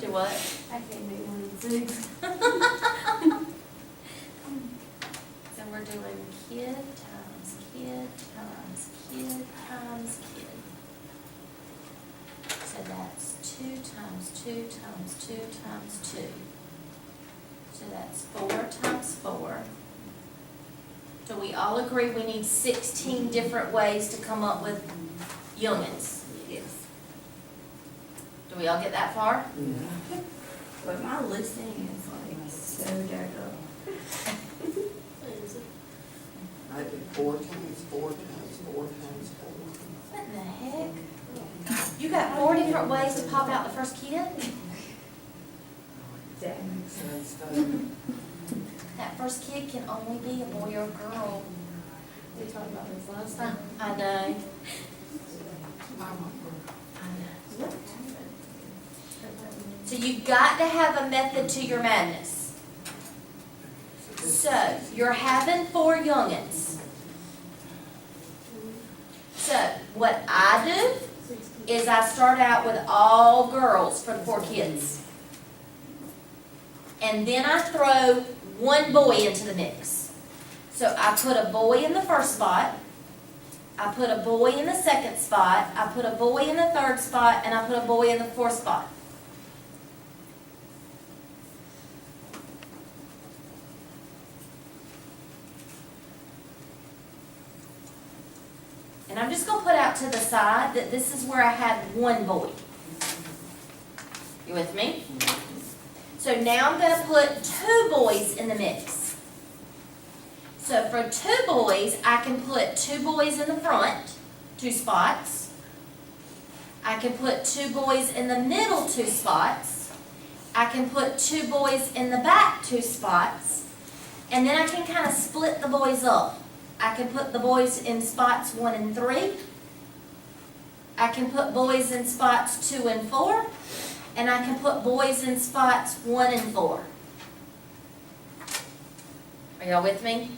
Do what? I can't do 1 and 6. So we're doing kid times kid times kid times kid. So that's 2 times 2 times 2 times 2. So that's 4 times 4. Do we all agree we need 16 different ways to come up with youngins? Yes. Do we all get that far? But my listing is like so jacked up. I did 4 times 4 times 4 times 4. What in the heck? You got 4 different ways to pop out the first kid? That Makes sense, That first kid can only be a boy or a girl. we talked about this last time. I know. So you've got to have a method to your madness. So you're having 4 youngins. So what I do is I start out with all girls for the 4 kids. And then I throw 1 boy into the mix. So I put a boy in the first spot, I put a boy in the second spot, I put a boy in the third spot, and I put a boy in the fourth spot. And I'm just going to put out to the side that this is where I had 1 boy. You with me? So now I'm going to put 2 boys in the mix. So for 2 boys, I can put 2 boys in the front, 2 spots. I can put 2 boys in the middle, 2 spots. I can put 2 boys in the back, 2 spots. And then I can kind of split the boys up. I can put the boys in spots 1 and 3. I can put boys in spots 2 and 4. And I can put boys in spots 1 and 4. Are y'all with me?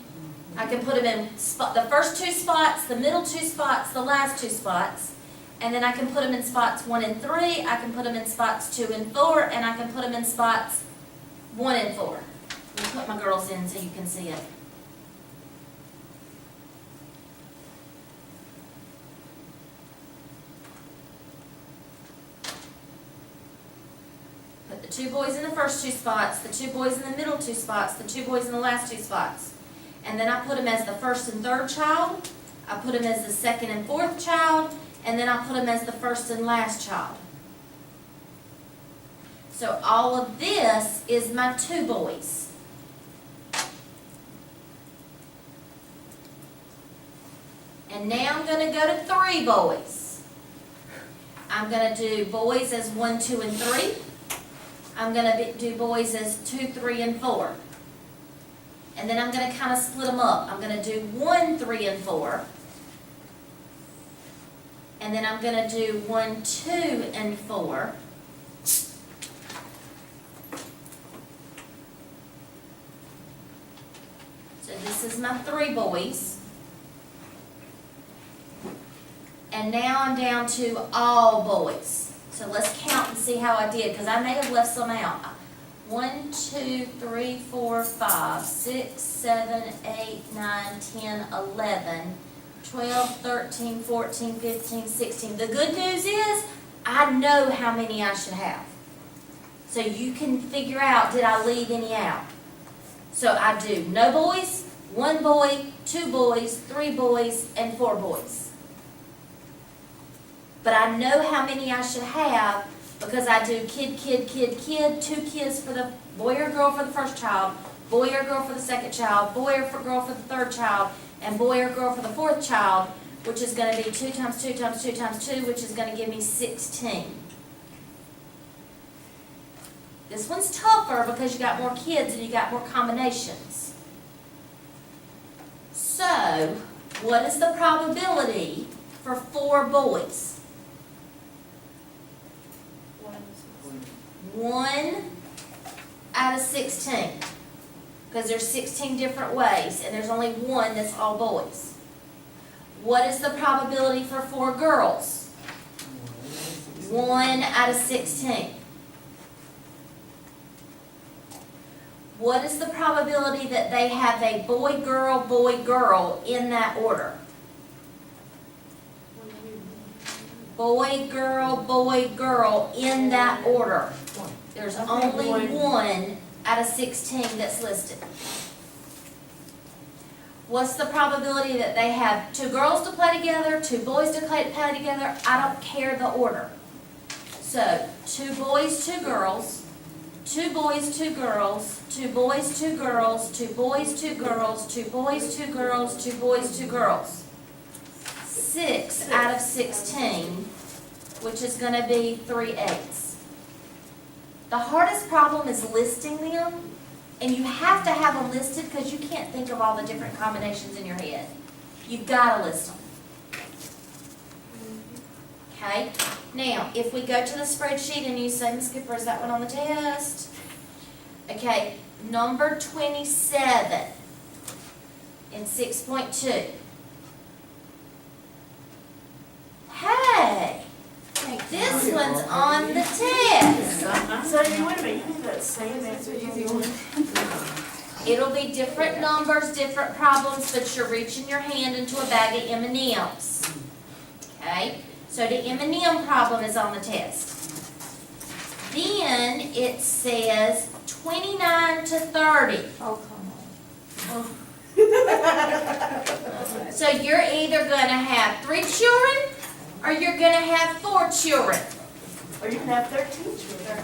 I can put them in the first 2 spots, the middle 2 spots, the last 2 spots. And then I can put them in spots 1 and 3. I can put them in spots 2 and 4. And I can put them in spots 1 and 4. Let me put my girls in so you can see it. Put the 2 boys in the first 2 spots, the 2 boys in the middle 2 spots, the 2 boys in the last 2 spots. And then I put them as the first and third child, I put them as the second and fourth child, and then I put them as the first and last child. So all of this is my 2 boys. And now I'm going to go to 3 boys. I'm going to do boys as 1, 2, and 3. I'm going to do boys as 2, 3, and 4. And then I'm going to kind of split them up. I'm going to do 1, 3, and 4. And then I'm going to do 1, 2, and 4. So this is my 3 boys. And now I'm down to all boys. So let's count and see how I did, because I may have left some out. 1, 2, 3, 4, 5, 6, 7, 8, 9, 10, 11, 12, 13, 14, 15, 16. The good news is I know how many I should have. So you can figure out, did I leave any out? So I do no boys, 1 boy, 2 boys, 3 boys, and 4 boys. But I know how many I should have because I do kid, kid, kid, kid, 2 kids for the boy or girl for the first child, boy or girl for the second child, boy or girl for the third child, and boy or girl for the fourth child, which is going to be 2 times 2 times 2 times 2, which is going to give me 16. This one's tougher because you got more kids and you got more combinations. So, what is the probability for 4 boys? 1 out of 16. Because there's 16 different ways, and there's only 1 that's all boys. What is the probability for 4 girls? 1 out of 16. what is the probability that they have a boy, girl in that order? Boy, girl in that order. There's only one out of 16 that's listed. What's the probability that they have 2 girls to play together, 2 boys to play together? I don't care the order. So, 2 boys, 2 girls, 2 boys, 2 girls, 2 boys, 2 girls, 2 boys, 2 girls, 2 boys, 2 girls, 2 boys, 2 girls. 6 out of 16, which is going to be 3/8. The hardest problem is listing them, and you have to have them listed because you can't think of all the different combinations in your head. You've got to list them. Okay? Now, if we go to the spreadsheet and you say, Ms. Skipper, is that one on the test? Okay, number 27 in 6.2. Hey, this one's on the test. So you wait a minute, you need that same answer you It'll be different numbers, different problems, but you're reaching your hand into a bag of M&Ms. Okay? So the M&M problem is on the test. Then it says 29 to 30. Oh, come on. So you're either going to have 3 children or you're going to have 4 children. Or you can have 13 children.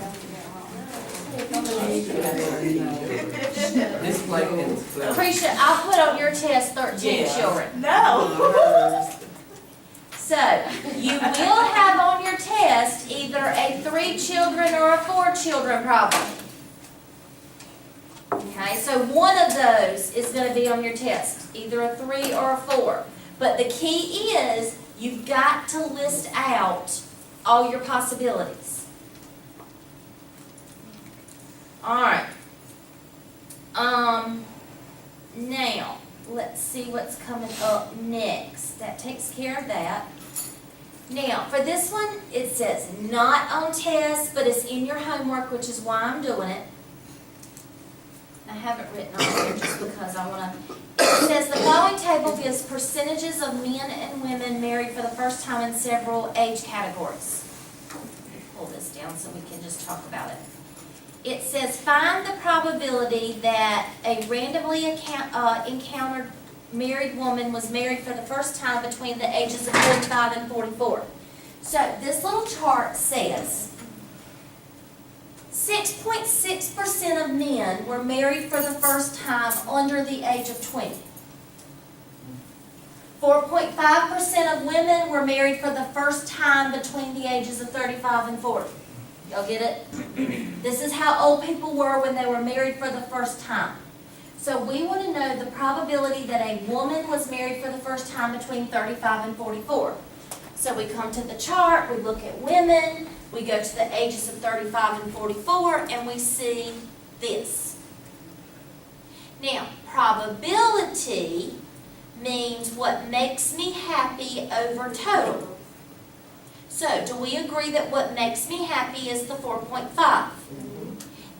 This plate is. Appreciate, I'll put on your test 13 Yeah. children. No. So you will have on your test either a 3 children or a 4 children problem. Okay, so one of those is going to be on your test, either a 3 or a 4. But the key is you've got to list out all your possibilities. Alright. Now, let's see what's coming up next. That takes care of that. Now, for this one, it says not on test, but it's in your homework, which is why I'm doing it. I haven't written on here just because I want to. It says the following table gives percentages of men and women married for the first time in several age categories. Pull this down so we can just talk about it. It says find the probability that a randomly encountered married woman was married for the first time between the ages of 45 and 44. So this little chart says 6.6% of men were married for the first time under the age of 20. 4.5% of women were married for the first time between the ages of 35 and 40. Y'all get it? This is how old people were when they were married for the first time. So we want to know the probability that a woman was married for the first time between 35 and 44. So we come to the chart, we look at women, we go to the ages of 35 and 44, and we see this. Now, probability means what makes me happy over total. So, do we agree that what makes me happy is the 4.5?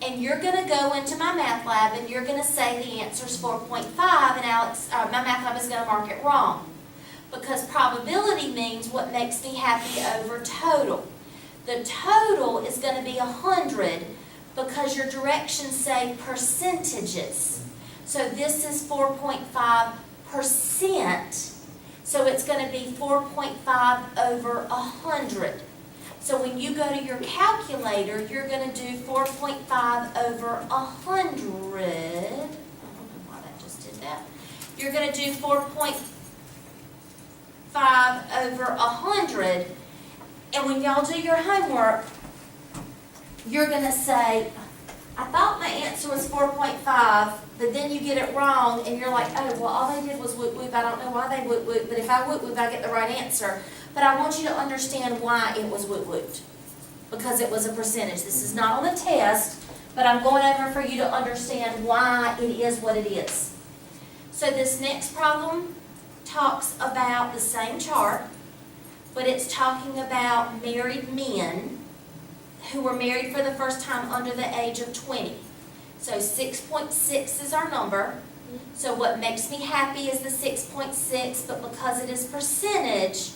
And you're going to go into my math lab and you're going to say the answer is 4.5, and Alex, my math lab is going to mark it wrong. Because probability means what makes me happy over total. The total is going to be 100 because your directions say percentages. So this is 4.5%. So it's going to be 4.5 over 100. So when you go to your calculator, you're going to do 4.5 over 100. I don't know why that just did that. You're going to do 4.5 over 100. And when y'all do your homework, you're going to say, I thought my answer was 4.5, but then you get it wrong, and you're like, oh, well, all they did was whoop whoop. I don't know why they whoop whoop, but if I whoop whoop, I get the right answer. But I want you to understand why it was whoop whooped, because it was a percentage. This is not on the test, but I'm going over for you to understand why it is what it is. So this next problem talks about the same chart, but it's talking about married men who were married for the first time under the age of 20. So 6.6 is our number. So what makes me happy is the 6.6, but because it is percentage,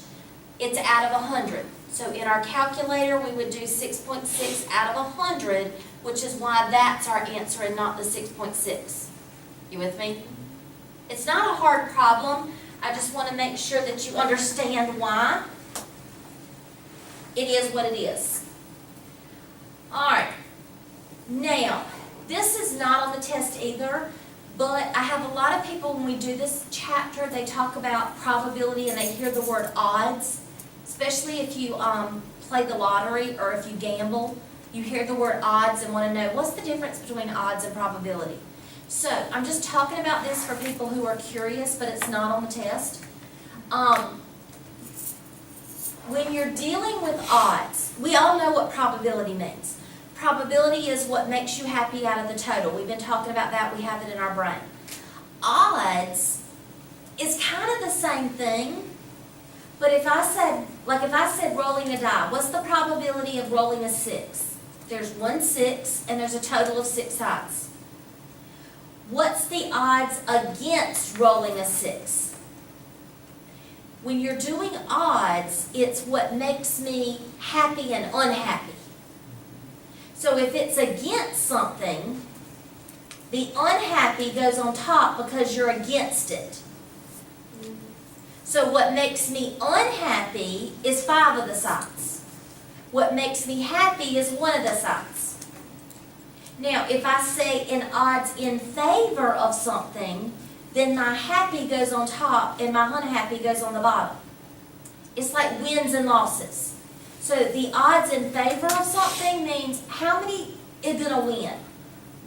it's out of 100. So in our calculator, we would do 6.6 out of 100, which is why that's our answer and not the 6.6. You with me? It's not a hard problem. I just want to make sure that you understand why it is what it is. All right. Now, this is not on the test either, but I have a lot of people, when we do this chapter, they talk about probability and they hear the word odds, especially if you play the lottery or if you gamble. You hear the word odds and want to know, what's the difference between odds and probability? So, I'm just talking about this for people who are curious, but it's not on the test. When you're dealing with odds, we all know what probability means. Probability is what makes you happy out of the total. We've been talking about that. We have it in our brain. Odds is kind of the same thing, but if I said rolling a die, what's the probability of rolling a 6? There's 1 6 and there's a total of 6 sides. What's the odds against rolling a 6? When you're doing odds, it's what makes me happy and unhappy. So if it's against something, the unhappy goes on top because you're against it. So what makes me unhappy is 5 of the sides. What makes me happy is 1 of the sides. Now, if I say an odds in favor of something, then my happy goes on top and my unhappy goes on the bottom. It's like wins and losses. So the odds in favor of something means how many is going to win.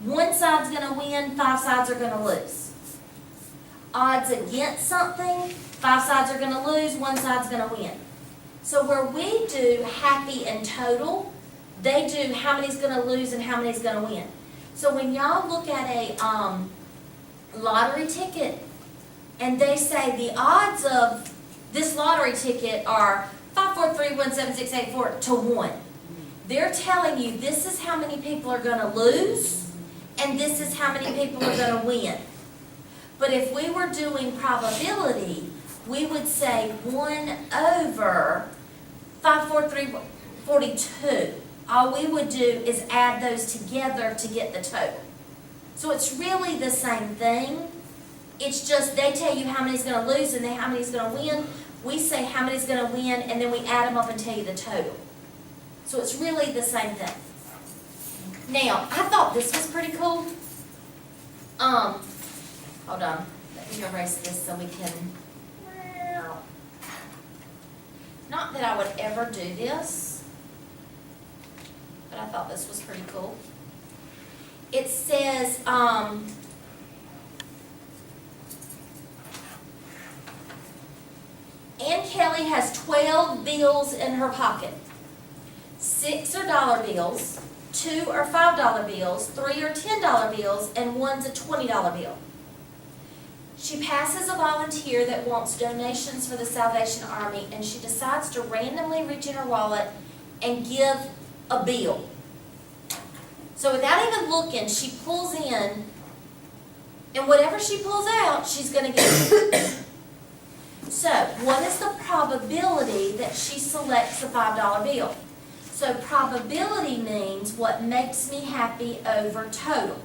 1 side's going to win, 5 sides are going to lose. Odds against something, 5 sides are going to lose, 1 side's going to win. So where we do happy and total, they do how many's going to lose and how many's going to win. So when y'all look at a lottery ticket and they say the odds of this lottery ticket are 5, 4, 3, 1, 7, 6, 8, 4 to 1. They're telling you this is how many people are going to lose and this is how many people are going to win. But if we were doing probability, we would say 1 over 5, 4, 3, 42. All we would do is add those together to get the total. So it's really the same thing. It's just they tell you how many's going to lose and then how many's going to win. We say how many's going to win and then we add them up and tell you the total. So it's really the same thing. Now, I thought this was pretty cool. Hold on. Let me erase this so we can... Not that I would ever do this, but I thought this was pretty cool. It says, Ann Kelly has 12 bills in her pocket. 6 are dollar bills, 2 are $5 bills, 3 are $10 bills, and 1's a $20 bill. She passes a volunteer that wants donations for the Salvation Army, and she decides to randomly reach in her wallet and give a bill. So without even looking, she pulls in, and whatever she pulls out, she's going to give. So, what is the probability that she selects a $5 bill? So, probability means what makes me happy over total.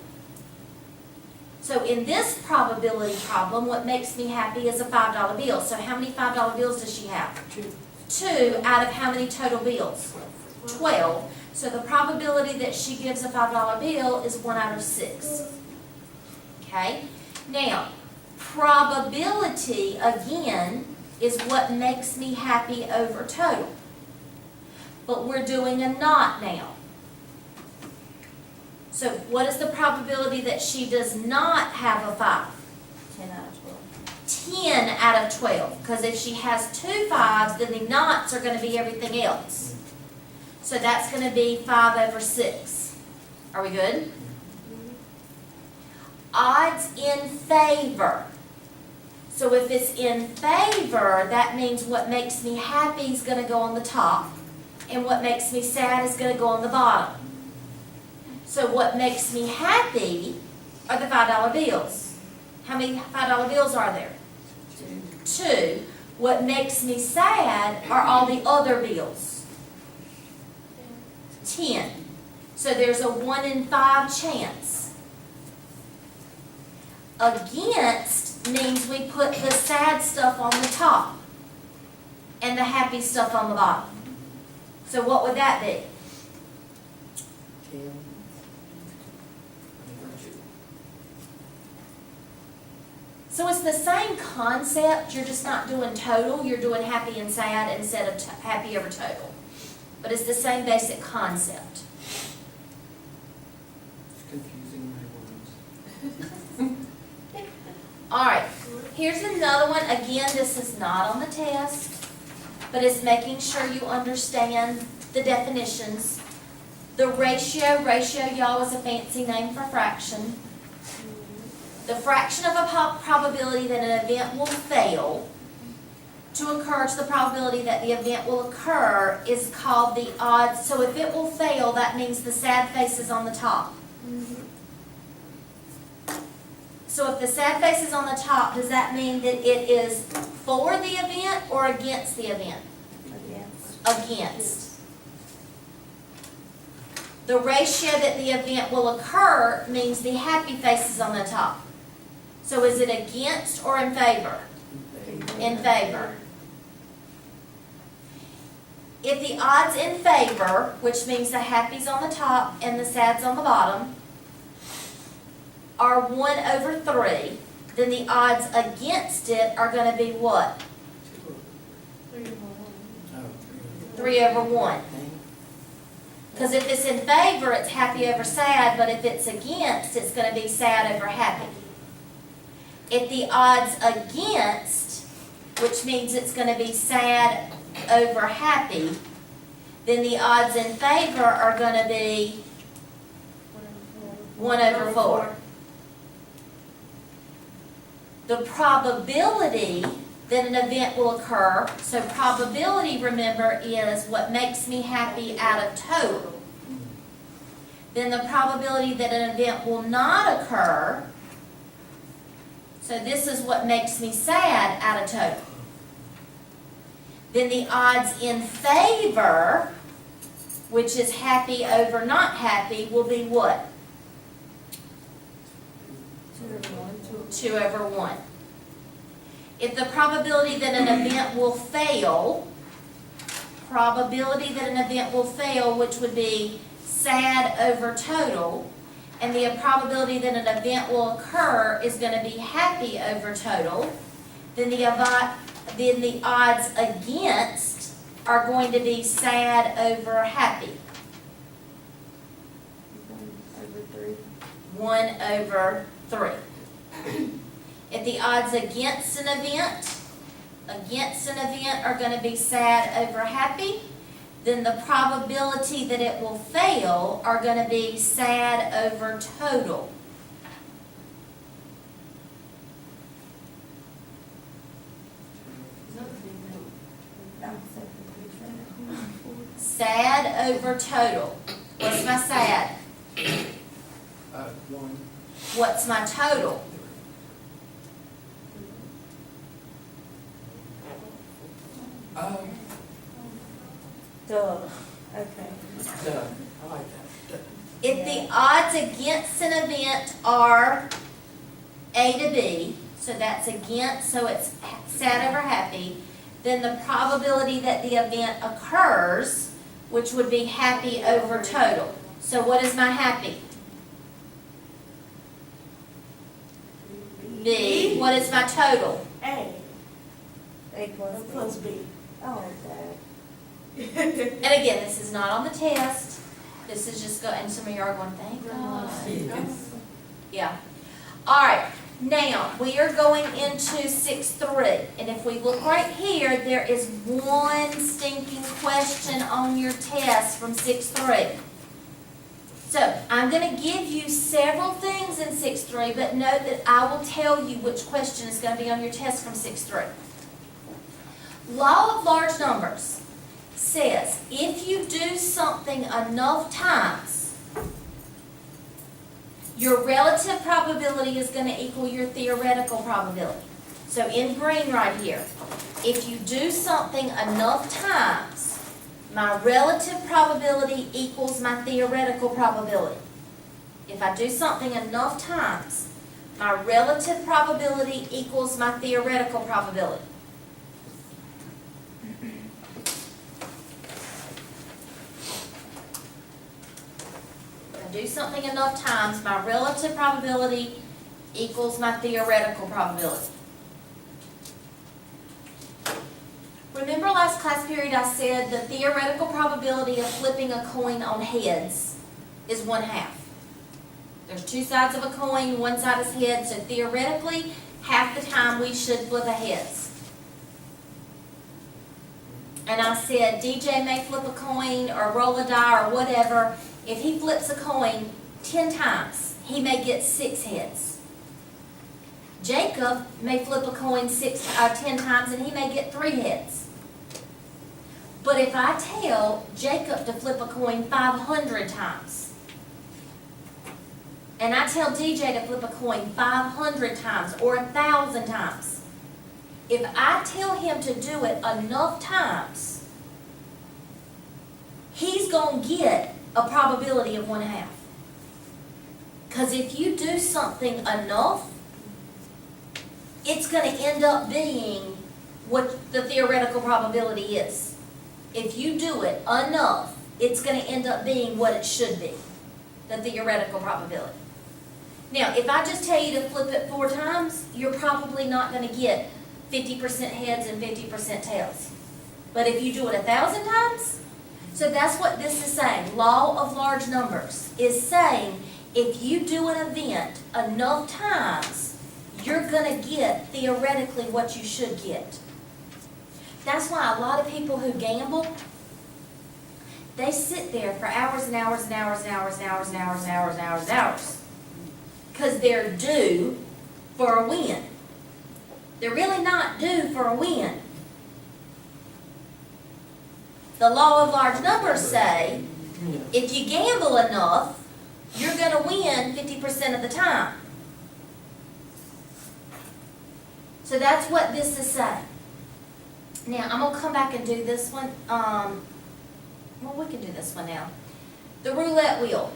So, in this probability problem, what makes me happy is a $5 bill. So, how many $5 bills does she have? 2 out of how many total bills? 12. So, the probability that she gives a $5 bill is 1 out of 6. Okay? Now, probability, again, is what makes me happy over total. But we're doing a not now. So what is the probability that she does not have a 5? 10 out of 12. 10 out of 12. Because if she has 2 5s, then the nots are going to be everything else. So that's going to be 5 over 6. Are we good? Odds in favor. So if it's in favor, that means what makes me happy is going to go on the top, and what makes me sad is going to go on the bottom. So what makes me happy are the $5 bills. How many $5 bills are there? 2. What makes me sad are all the other bills. 10. So there's a 1 in 5 chance. Against means we put the sad stuff on the top and the happy stuff on the bottom. So what would that be? 10. So it's the same concept, you're just not doing total, you're doing happy and sad instead of happy over total. But it's the same basic concept. It's confusing my words. All right, here's another one. Again, this is not on the test, but it's making sure you understand the definitions. The ratio, y'all, is a fancy name for fraction. The fraction of a probability that an event will fail to occur to the probability that the event will occur is called the odds. So if it will fail, that means the sad face is on the top. So if the sad face is on the top, does that mean that it is for the event or against the event? Against. The ratio that the event will occur means the happy face is on the top. So is it against or in favor? In favor. If the odds in favor, which means the happy's on the top and the sad's on the bottom, are 1 over 3, then the odds against it are going to be what? 3 over 1. Because if it's in favor, it's happy over sad, but if it's against, it's going to be sad over happy. If the odds against, which means it's going to be sad over happy, then the odds in favor are going to be 1 over 4. The probability that an event will occur, so probability, remember, is what makes me happy out of total. Then the probability that an event will not occur, so this is what makes me sad out of total. Then the odds in favor, which is happy over not happy, will be what? 2 over 1. If the probability that an event will fail, which would be sad over total, and the probability that an event will occur is going to be happy over total, then the odds against are going to be sad over happy. 1 over 3. If the odds against an event are going to be sad over happy, then the probability that it will fail are going to be sad over total. Sad over total. What's my sad? 1. What's my total? Duh. Okay. Duh. I like that. If the odds against an event are A to B, so that's against, so it's sad over happy, then the probability that the event occurs, which would be happy over total. So what is my happy? B. What is my total? A plus B. Oh, Dad. And again, this is not on the test. This is just and some of you are going, thank God. Yeah. All right. Now, we are going into 6.3. And if we look right here, there is one stinking question on your test from 6.3. So, I'm going to give you several things in 6.3, but note that I will tell you which question is going to be on your test from 6.3. Law of large numbers says if you do something enough times, Your relative probability is gonna equal your theoretical probability. So in green right here, if you do something enough times, my relative probability equals my theoretical probability. If I do something enough times, my relative probability equals my theoretical probability. If I do something enough times, my relative probability equals my theoretical probability. Remember last class period I said the theoretical probability of flipping a coin on heads is 1/2. There's two sides of a coin, one side is heads, so theoretically, half the time we should flip a heads. And I said DJ may flip a coin or roll a die or whatever. If he flips a coin 10 times, he may get 6 heads. Jacob may flip a coin 10 times and he may get 3 heads. But if I tell Jacob to flip a coin 500 times, and I tell DJ to flip a coin 500 times or 1,000 times, if I tell him to do it enough times, he's going to get a probability of 1/2. Because if you do something enough, it's going to end up being what the theoretical probability is. If you do it enough, it's going to end up being what it should be, the theoretical probability. Now, if I just tell you to flip it 4 times, you're probably not going to get 50% heads and 50% tails. But if you do it 1,000 times, so that's what this is saying. Law of large numbers is saying if you do an event enough times, you're going to get theoretically what you should get. That's why a lot of people who gamble, they sit there for hours and hours and hours and hours and hours and hours and hours and hours and hours. Because they're due for a win. They're really not due for a win. The law of large numbers say, if you gamble enough, you're going to win 50% of the time. So that's what this is saying. Now, I'm going to come back and do this one. Well, we can do this one now. The roulette wheel.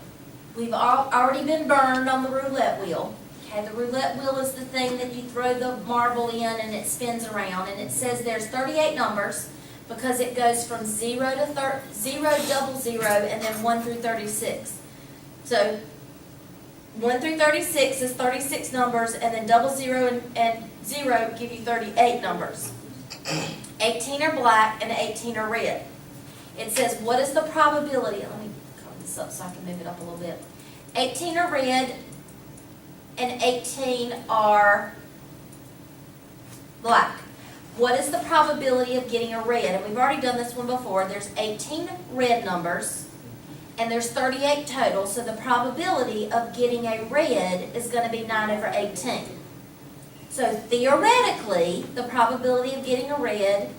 We've already been burned on the roulette wheel. Okay, the roulette wheel is the thing that you throw the marble in and it spins around. And it says there's 38 numbers because it goes from 0 to 0, double 0, and then 1 through 36. So 1 through 36 is 36 numbers, and then double 0 and 0 give you 38 numbers. 18 are black and 18 are red. It says, what is the probability? Let me cover this up so I can move it up a little bit. 18 are red and 18 are black. What is the probability of getting a red? And we've already done this one before. There's 18 red numbers and there's 38 total. So the probability of getting a red is going to be 9/18. So theoretically, the probability of getting a red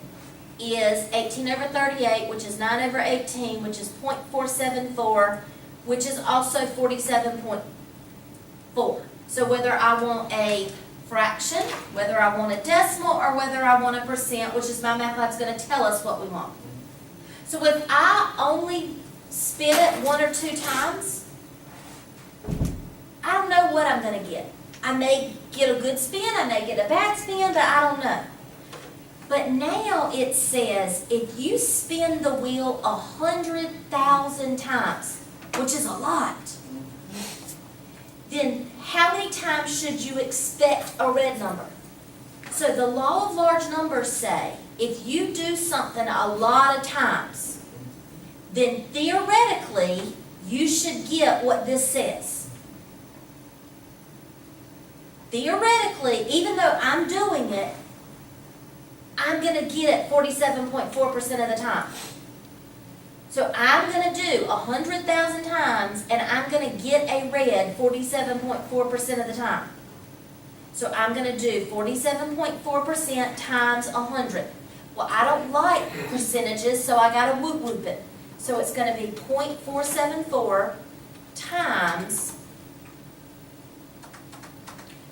is 18/38, which is 9/18, which is 0.474, which is also 47.4. So whether I want a fraction, whether I want a decimal, or whether I want a percent, which is my math lab's going to tell us what we want. So if I only spin it 1 or 2 times, I don't know what I'm going to get. I may get a good spin, I may get a bad spin, but I don't know. But now it says if you spin the wheel 100,000 times, which is a lot, then how many times should you expect a red number? So the law of large numbers say if you do something a lot of times, then theoretically you should get what this says. Theoretically, even though I'm doing it, I'm going to get it 47.4% of the time. So I'm going to do 100,000 times and I'm going to get a red 47.4% of the time. So I'm going to do 47.4% times 100. Well, I don't like percentages, so I got to whoop whoop it. So it's going to be 0.474 times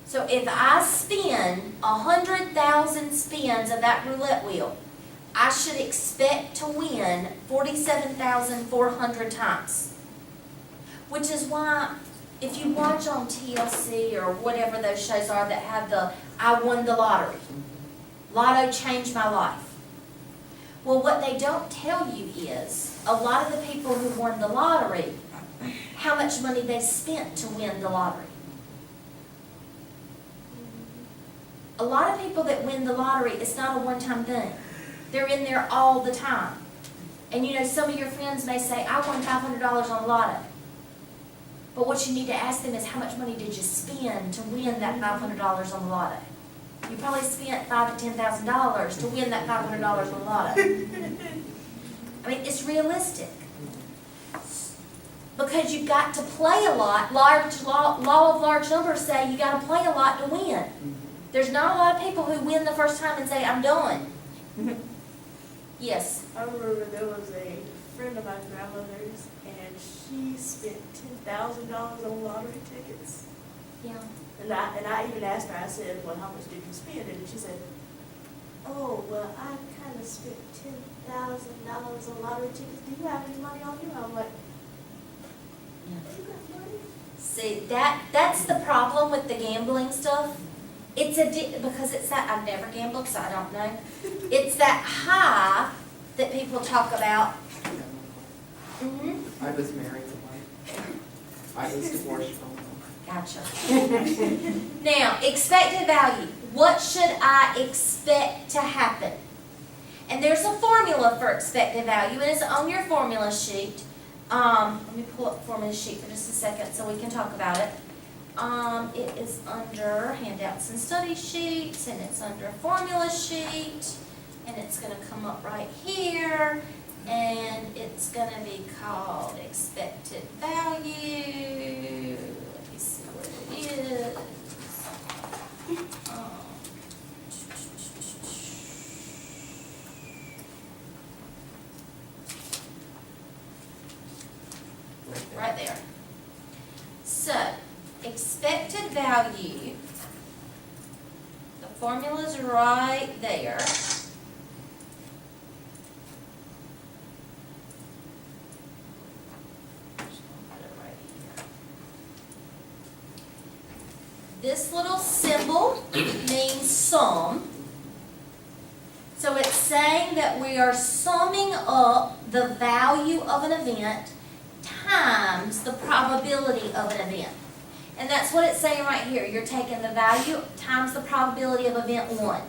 So if I spin 100,000 spins of that roulette wheel, I should expect to win 47,400 times. Which is why, if you watch on TLC or whatever those shows are that have the I won the lottery, Lotto changed my life. Well, what they don't tell you is, a lot of the people who won the lottery, how much money they spent to win the lottery. A lot of people that win the lottery, it's not a one-time thing. They're in there all the time. And you know, some of your friends may say, I won $500 on lotto. But what you need to ask them is, how much money did you spend to win that $500 on the lotto? You probably spent $5,000 to $10,000 to win that $500 on the lotto. I mean, it's realistic. Because you've got to play a lot. Law of large numbers say you got to play a lot to win. There's not a lot of people who win the first time and say, I'm done. Yes. I remember there was a friend of my grandmother's, and she spent $10,000 on lottery tickets. Yeah. And I even asked her, I said, well, how much did you spend? And she said, oh, well, I kind of spent $10,000 on lottery tickets. Do you have any money on you? I'm like, you got money? See, that's the problem with the gambling stuff. It's because it's that, I've never gambled, so I don't know. It's that high that people talk about. I was married to one. I was divorced from one. Gotcha. Now, expected value. What should I expect to happen? And there's a formula for expected value, and it's on your formula sheet. Let me pull up the formula sheet for just a second so we can talk about it. It is under handouts and study sheets, and it's under formula sheet, and it's going to come up right here, and it's going to be called expected value. Let me see what it is. Right there. So, expected value, the formula's right there. This little symbol means sum. So it's saying that we are summing up the value of an event times the probability of an event. And that's what it's saying right here. You're taking the value times the probability of event 1,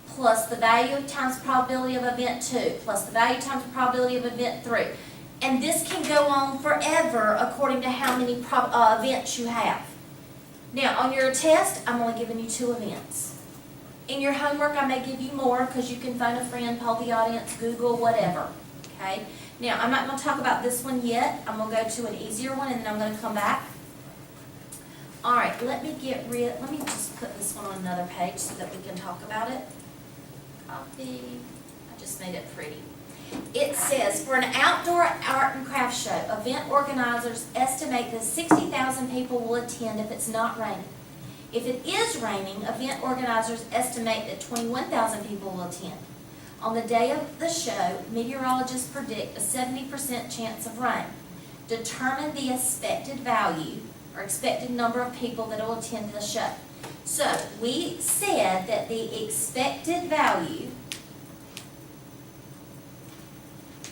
plus the value times the probability of event 2, plus the value times the probability of event 3. And this can go on forever according to how many events you have. Now, on your test, I'm only giving you 2 events. In your homework, I may give you more because you can phone a friend, poll the audience, Google, whatever. Okay? Now, I'm not going to talk about this one yet. I'm going to go to an easier one, and then I'm going to come back. All right, let me just put this one on another page so that we can talk about it. Copy. I just made it pretty. It says, for an outdoor art and craft show, event organizers estimate that 60,000 people will attend if it's not raining. If it is raining, event organizers estimate that 21,000 people will attend. On the day of the show, meteorologists predict a 70% chance of rain. Determine the expected value or expected number of people that will attend the show. So we said that the expected value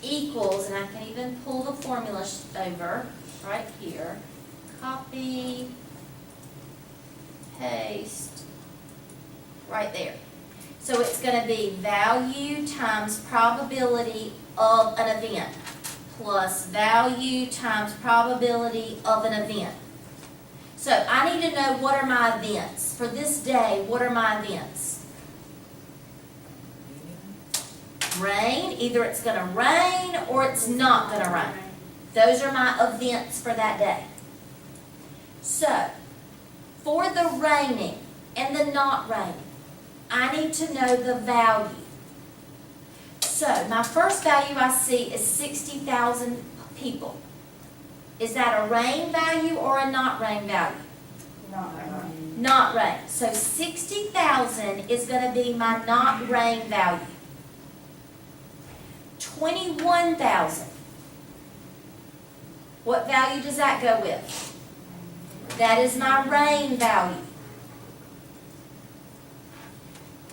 equals, and I can even pull the formula over right here, copy, paste, right there. So it's going to be value times probability of an event plus value times probability of an event. So I need to know, what are my events? For this day, what are my events? Rain, either it's going to rain or it's not going to rain. Those are my events for that day. So, for the raining and the not raining, I need to know the value. So, my first value I see is 60,000 people. Is that a rain value or a not rain value? Not rain. Not rain. So 60,000 is gonna be my not rain value. 21,000. What value does that go with? That is my rain value.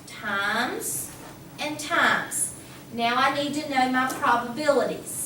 Times and times. Now I need to know my probabilities.